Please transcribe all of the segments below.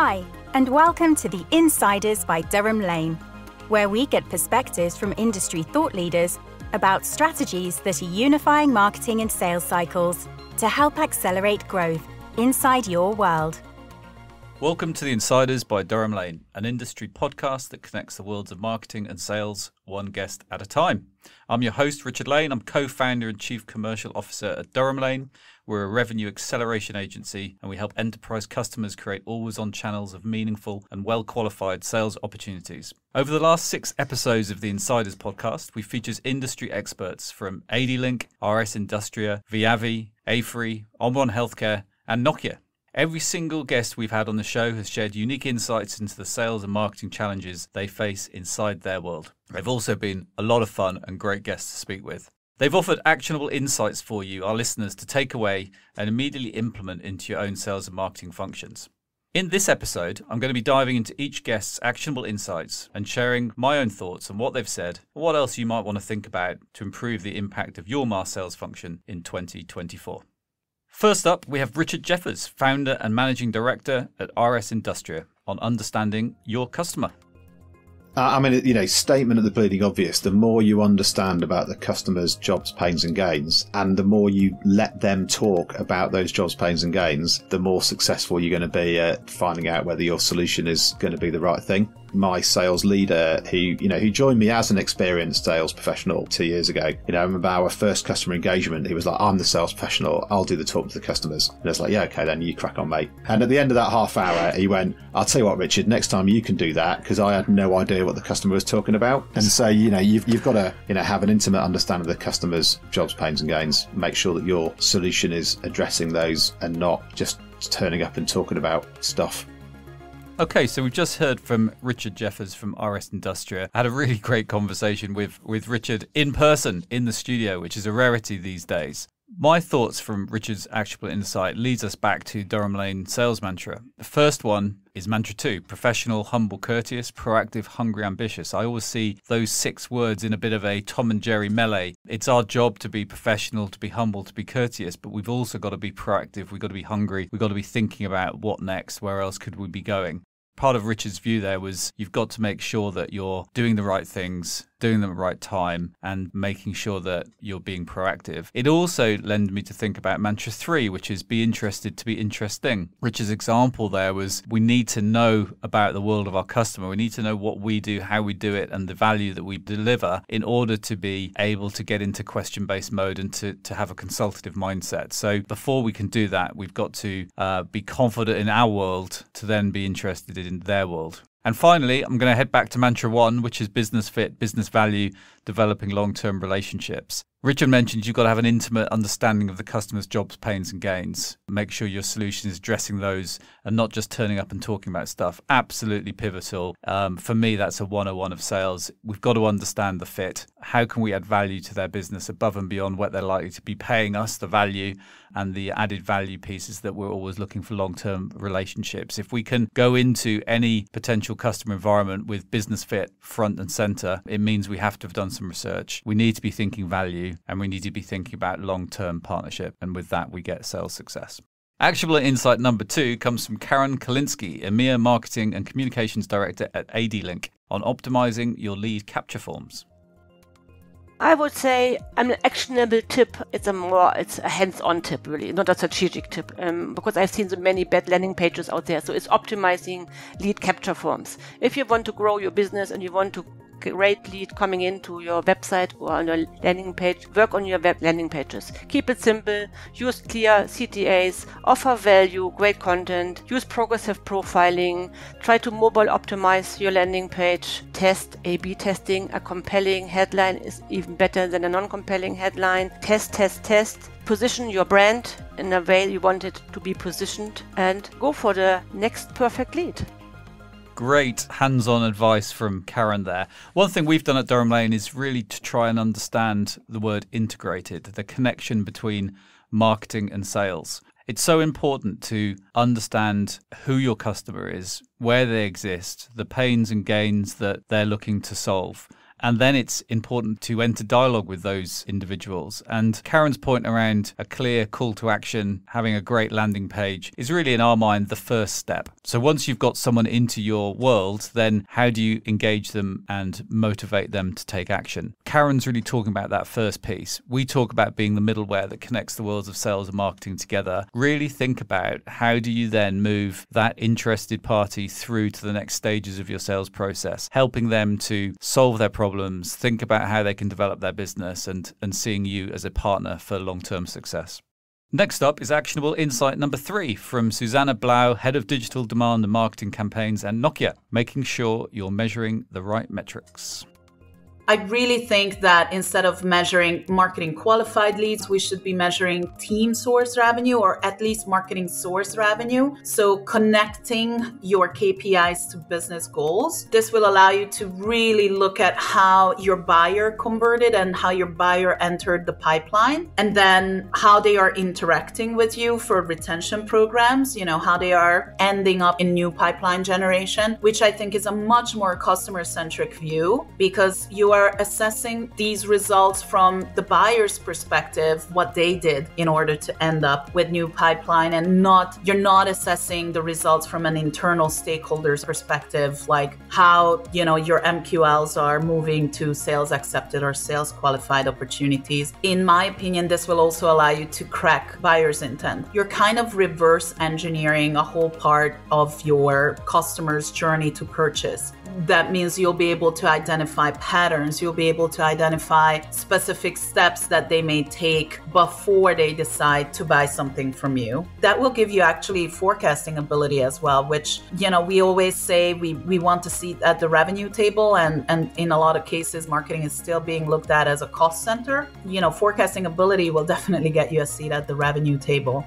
Hi, and welcome to the Insiders by Durham Lane, where we get perspectives from industry thought leaders about strategies that are unifying marketing and sales cycles to help accelerate growth inside your world. Welcome to the Insiders by Durham Lane, an industry podcast that connects the worlds of marketing and sales one guest at a time. I'm your host, Richard Lane. I'm co-founder and chief commercial officer at Durham Lane. We're a revenue acceleration agency, and we help enterprise customers create always-on channels of meaningful and well-qualified sales opportunities. Over the last 6 episodes of the Insiders podcast, we featured industry experts from AD-Link, RS Industria, Viavi, Afree, Omron Healthcare, and Nokia. Every single guest we've had on the show has shared unique insights into the sales and marketing challenges they face inside their world. They've also been a lot of fun and great guests to speak with. They've offered actionable insights for you, our listeners, to take away and immediately implement into your own sales and marketing functions. In this episode, I'm going to be diving into each guest's actionable insights and sharing my own thoughts on what they've said and what else you might want to think about to improve the impact of your marsales function in 2024. First up, we have Richard Jeffers, founder and managing director at RS Industria, on understanding your customer. Statement of the bleeding obvious, the more you understand about the customer's jobs, pains and gains, and the more you let them talk about those jobs, pains and gains, the more successful you're going to be at finding out whether your solution is going to be the right thing. My sales leader, who joined me as an experienced sales professional 2 years ago, I remember our first customer engagement, he was like, I'm the sales professional, I'll do the talk to the customers. And I was like, yeah, okay, then you crack on, mate. And at the end of that half hour, he went, I'll tell you what, Richard, next time you can do that, because I had no idea what the customer was talking about. And so, you've got to, have an intimate understanding of the customer's jobs, pains and gains. Make sure that your solution is addressing those and not just turning up and talking about stuff. Okay, so we've just heard from Richard Jeffers from RS Industria. I had a really great conversation with Richard in person in the studio, which is a rarity these days. My thoughts from Richard's actionable insight leads us back to Durham Lane sales mantra. The first one is mantra 2, professional, humble, courteous, proactive, hungry, ambitious. I always see those 6 words in a bit of a Tom and Jerry melee. It's our job to be professional, to be humble, to be courteous, but we've also got to be proactive. We've got to be hungry. We've got to be thinking about what next, where else could we be going. Part of Richard's view there was you've got to make sure that you're doing the right things, doing them at the right time, and making sure that you're being proactive. It also led me to think about mantra 3, which is be interested to be interesting. Richard's example there was we need to know about the world of our customer. We need to know what we do, how we do it, and the value that we deliver in order to be able to get into question-based mode and to have a consultative mindset. So before we can do that, we've got to be confident in our world to then be interested in their world. And finally, I'm going to head back to mantra 1, which is business fit, business value, developing long-term relationships. Richard mentioned you've got to have an intimate understanding of the customer's jobs, pains and gains. Make sure your solution is addressing those and not just turning up and talking about stuff. Absolutely pivotal. For me, that's a 101 of sales. We've got to understand the fit. How can we add value to their business above and beyond what they're likely to be paying us, the value and the added value pieces that we're always looking for long-term relationships. If we can go into any potential customer environment with business fit front and center, it means we have to have done some research. We need to be thinking value and we need to be thinking about long-term partnership. And with that, we get sales success. Actionable insight number 2 comes from Karen Kalinski, EMEA Marketing and Communications Director at AD-Link, on optimizing your lead capture forms. I would say an actionable tip. It's a hands-on tip, really, not a strategic tip, because I've seen so many bad landing pages out there. So it's optimizing lead capture forms. If you want to grow your business and you want to great lead coming into your website or on your landing page, work on your web landing pages. Keep it simple, use clear CTAs, offer value, great content, use progressive profiling, try to mobile optimize your landing page, test A/B testing. A compelling headline is even better than a non-compelling headline. Test. Position your brand in a way you want it to be positioned and go for the next perfect lead. Great hands-on advice from Karen there. One thing we've done at Durham Lane is really to try and understand the word integrated, the connection between marketing and sales. It's so important to understand who your customer is, where they exist, the pains and gains that they're looking to solve, And then it's important to enter dialogue with those individuals. And Karen's point around a clear call to action, having a great landing page is really in our mind the first step. So once you've got someone into your world, then how do you engage them and motivate them to take action? Karen's really talking about that first piece. We talk about being the middleware that connects the worlds of sales and marketing together. Really think about how do you then move that interested party through to the next stages of your sales process, helping them to solve their problems, think about how they can develop their business and seeing you as a partner for long-term success. Next up is actionable insight number 3 from Susanna Blau, Head of Digital Demand and Marketing Campaigns at Nokia, making sure you're measuring the right metrics. I really think that instead of measuring marketing qualified leads, we should be measuring team source revenue or at least marketing source revenue. So connecting your KPIs to business goals. This will allow you to really look at how your buyer converted and how your buyer entered the pipeline, and then how they are interacting with you for retention programs, how they are ending up in new pipeline generation, which I think is a much more customer-centric view, because you are assessing these results from the buyer's perspective, what they did in order to end up with new pipeline, and you're not assessing the results from an internal stakeholder's perspective, like how, your MQLs are moving to sales accepted or sales qualified opportunities. In my opinion, this will also allow you to crack buyer's intent. You're kind of reverse engineering a whole part of your customer's journey to purchase. That means you'll be able to identify patterns. You'll be able to identify specific steps that they may take before they decide to buy something from you. That will give you actually forecasting ability as well, which, we always say we want to see at the revenue table. And in a lot of cases, marketing is still being looked at as a cost center. Forecasting ability will definitely get you a seat at the revenue table.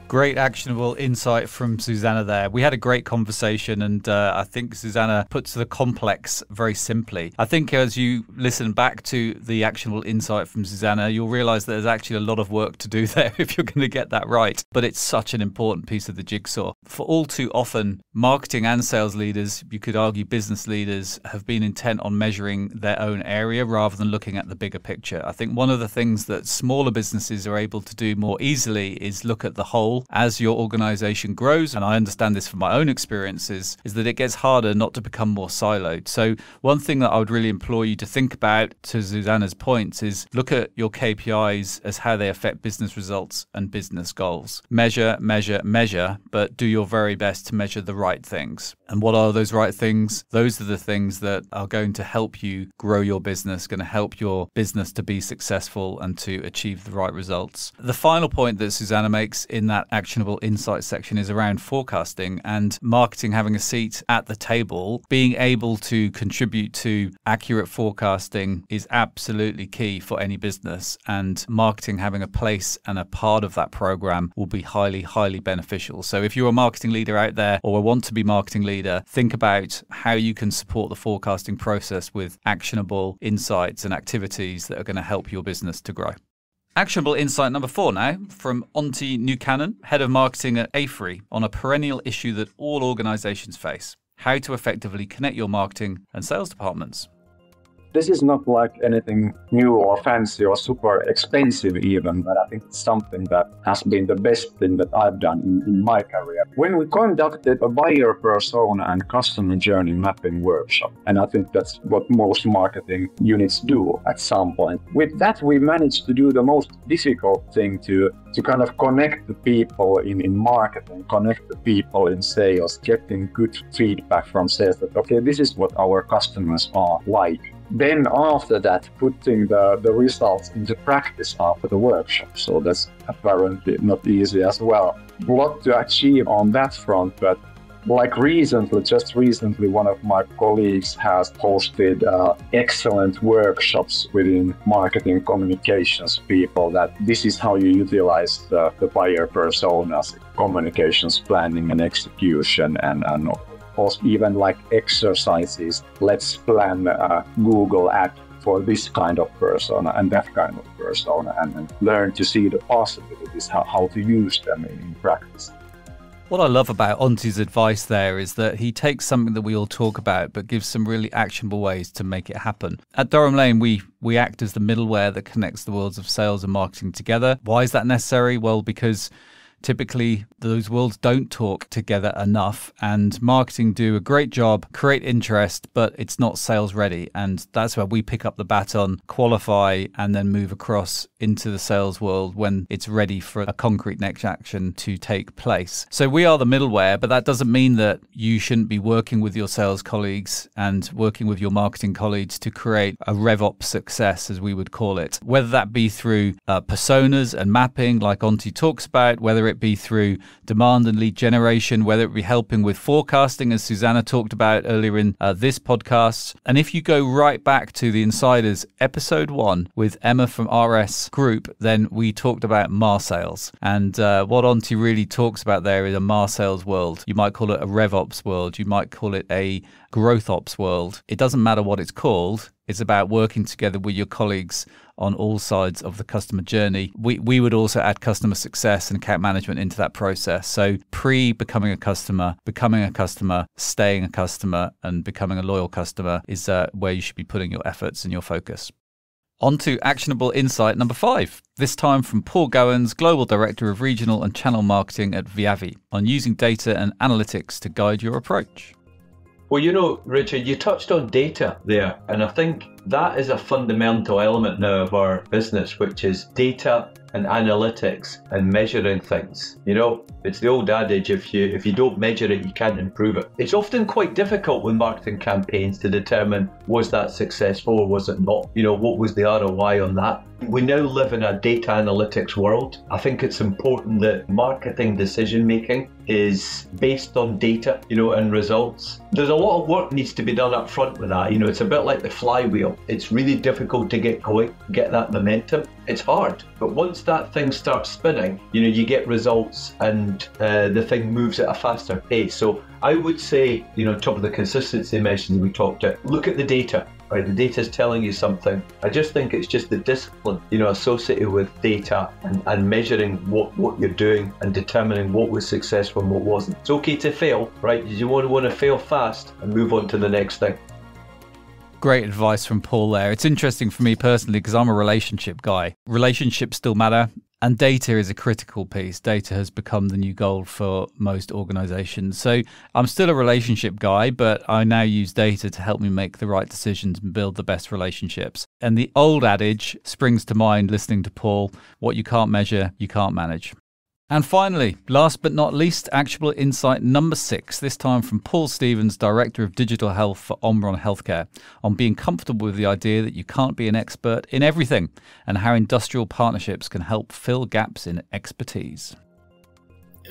Great actionable insight from Susanna there. We had a great conversation, and I think Susanna puts the complex very simply. I think as you listen back to the actionable insight from Susanna, you'll realize that there's actually a lot of work to do there if you're going to get that right. But it's such an important piece of the jigsaw. For all too often, marketing and sales leaders, you could argue business leaders, have been intent on measuring their own area rather than looking at the bigger picture. I think one of the things that smaller businesses are able to do more easily is look at the whole. As your organization grows, and I understand this from my own experiences, is that it gets harder not to become more siloed. So one thing that I would really implore you to think about, to Susanna's points, is look at your KPIs as how they affect business results and business goals. Measure, measure, measure, but do your very best to measure the right things. And what are those right things? Those are the things that are going to help you grow your business, going to help your business to be successful and to achieve the right results. The final point that Susanna makes in that actionable insight section is around forecasting and marketing having a seat at the table. Being able to contribute to accurate forecasting is absolutely key for any business, and marketing having a place and a part of that program will be highly, highly beneficial. So if you're a marketing leader out there or want to be marketing leader, think about how you can support the forecasting process with actionable insights and activities that are going to help your business to grow. Actionable insight number 4 now from Onti Nukanen, Head of Marketing at AFRI, on a perennial issue that all organizations face: how to effectively connect your marketing and sales departments. This is not like anything new or fancy or super expensive even, but I think it's something that has been the best thing that I've done in my career. When we conducted a buyer persona and customer journey mapping workshop, and I think that's what most marketing units do at some point. With that, we managed to do the most difficult thing to kind of connect the people in marketing, connect the people in sales, getting good feedback from sales that, okay, this is what our customers are like. Then after that, putting the results into practice after the workshop. So that's apparently not easy as well. A lot to achieve on that front, but just recently, one of my colleagues has hosted excellent workshops within marketing communications people that this is how you utilize the buyer personas, communications planning and execution, and also even like exercises. Let's plan a Google ad for this kind of persona and that kind of persona, and learn to see the possibilities, how to use them in practice. What I love about Onti's advice there is that he takes something that we all talk about, but gives some really actionable ways to make it happen. At Durham Lane, we act as the middleware that connects the worlds of sales and marketing together. Why is that necessary? Well, because typically those worlds don't talk together enough, and marketing do a great job, create interest, but it's not sales ready. And that's where we pick up the baton, qualify, and then move across into the sales world when it's ready for a concrete next action to take place. So we are the middleware, but that doesn't mean that you shouldn't be working with your sales colleagues and working with your marketing colleagues to create a RevOps success, as we would call it, whether that be through personas and mapping like Onti talks about, whether it be through demand and lead generation, whether it be helping with forecasting, as Susanna talked about earlier in this podcast. And if you go right back to the Insiders episode 1 with Emma from RS Group, then we talked about marsales. And what Onti really talks about there is a marsales world. You might call it a RevOps world. You might call it a growth ops world. It doesn't matter what it's called. It's about working together with your colleagues on all sides of the customer journey. We would also add customer success and account management into that process. So becoming a customer, staying a customer, and becoming a loyal customer is where you should be putting your efforts and your focus. On to actionable insight number 5, this time from Paul Gowans, Global Director of Regional and Channel Marketing at Viavi, on using data and analytics to guide your approach. Well, Richard, you touched on data there, and I think that is a fundamental element now of our business, which is data and analytics and measuring things. It's the old adage, if you don't measure it, you can't improve it. It's often quite difficult with marketing campaigns to determine, was that successful or was it not? What was the ROI on that? We now live in a data analytics world. I think it's important that marketing decision making is based on data, and results. There's a lot of work needs to be done up front with that. It's a bit like the flywheel. It's really difficult to get going, get that momentum. It's hard, but once that thing starts spinning, you get results and the thing moves at a faster pace. So I would say, top of the consistency measures we talked about, look at the data. Right, the data is telling you something. I just think it's just the discipline, associated with data and measuring what you're doing and determining what was successful and what wasn't. It's okay to fail, right? You want to fail fast and move on to the next thing. Great advice from Paul there. It's interesting for me personally because I'm a relationship guy. Relationships still matter. And data is a critical piece. Data has become the new gold for most organizations. So I'm still a relationship guy, but I now use data to help me make the right decisions and build the best relationships. And the old adage springs to mind listening to Paul, what you can't measure, you can't manage. And finally, last but not least, actionable insight number 6, this time from Paul Stevens, Director of Digital Health for Omron Healthcare, on being comfortable with the idea that you can't be an expert in everything and how industrial partnerships can help fill gaps in expertise.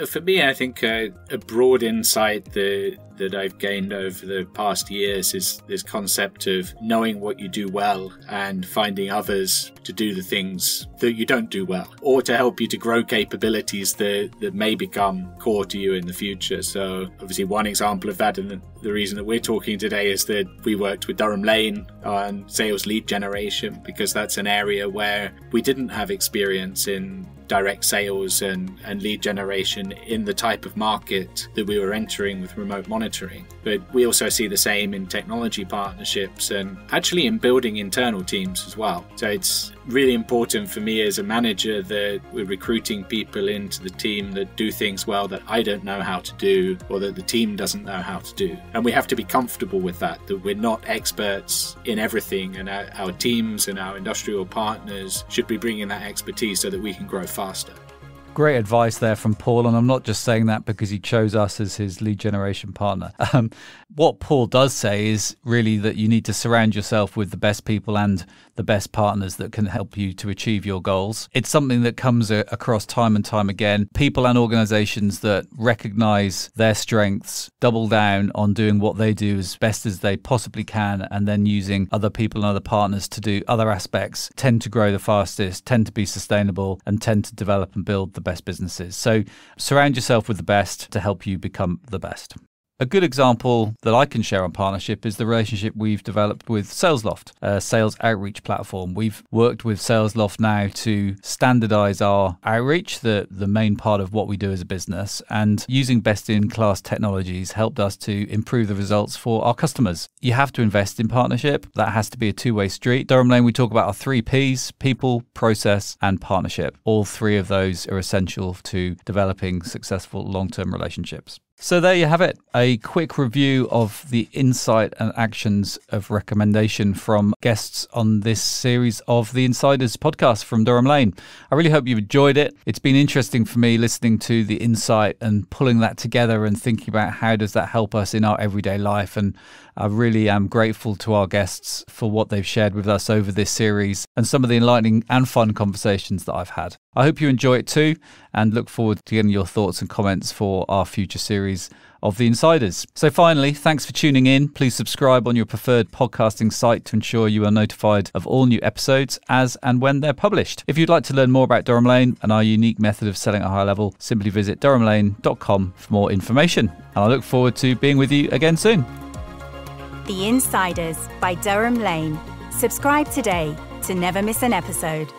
For me, I think a broad insight that I've gained over the past years is this concept of knowing what you do well and finding others to do the things that you don't do well, or to help you to grow capabilities that may become core to you in the future. So obviously one example of that, and the reason that we're talking today, is that we worked with Durham Lane on sales lead generation, because that's an area where we didn't have experience in direct sales and lead generation in the type of market that we were entering with remote monitoring. But we also see the same in technology partnerships and actually in building internal teams as well. So it's really important for me as a manager that we're recruiting people into the team that do things well that I don't know how to do, or that the team doesn't know how to do. And we have to be comfortable with that we're not experts in everything, and our teams and our industrial partners should be bringing that expertise so that we can grow faster. Great advice there from Paul, and I'm not just saying that because he chose us as his lead generation partner. What Paul does say is really that you need to surround yourself with the best people and the best partners that can help you to achieve your goals. It's something that comes across time and time again. People and organizations that recognize their strengths, double down on doing what they do as best as they possibly can, and then using other people and other partners to do other aspects, tend to grow the fastest, tend to be sustainable, and tend to develop and build the best businesses. So surround yourself with the best to help you become the best. A good example that I can share on partnership is the relationship we've developed with SalesLoft, a sales outreach platform. We've worked with SalesLoft now to standardize our outreach, the main part of what we do as a business, and using best-in-class technologies helped us to improve the results for our customers. You have to invest in partnership. That has to be a two-way street. Durham Lane, we talk about our 3 Ps: people, process, and partnership. All 3 of those are essential to developing successful long-term relationships. So there you have it, a quick review of the insight and actions of recommendation from guests on this series of the Insiders podcast from Durham Lane. I really hope you've enjoyed it. It's been interesting for me listening to the insight and pulling that together and thinking about how does that help us in our everyday life. And I really am grateful to our guests for what they've shared with us over this series and some of the enlightening and fun conversations that I've had. I hope you enjoy it too and look forward to getting your thoughts and comments for our future series of The Insiders. So finally, thanks for tuning in. Please subscribe on your preferred podcasting site to ensure you are notified of all new episodes as and when they're published. If you'd like to learn more about Durham Lane and our unique method of selling at a high level, simply visit durhamlane.com for more information. And I look forward to being with you again soon. The Insiders by Durham Lane. Subscribe today to never miss an episode.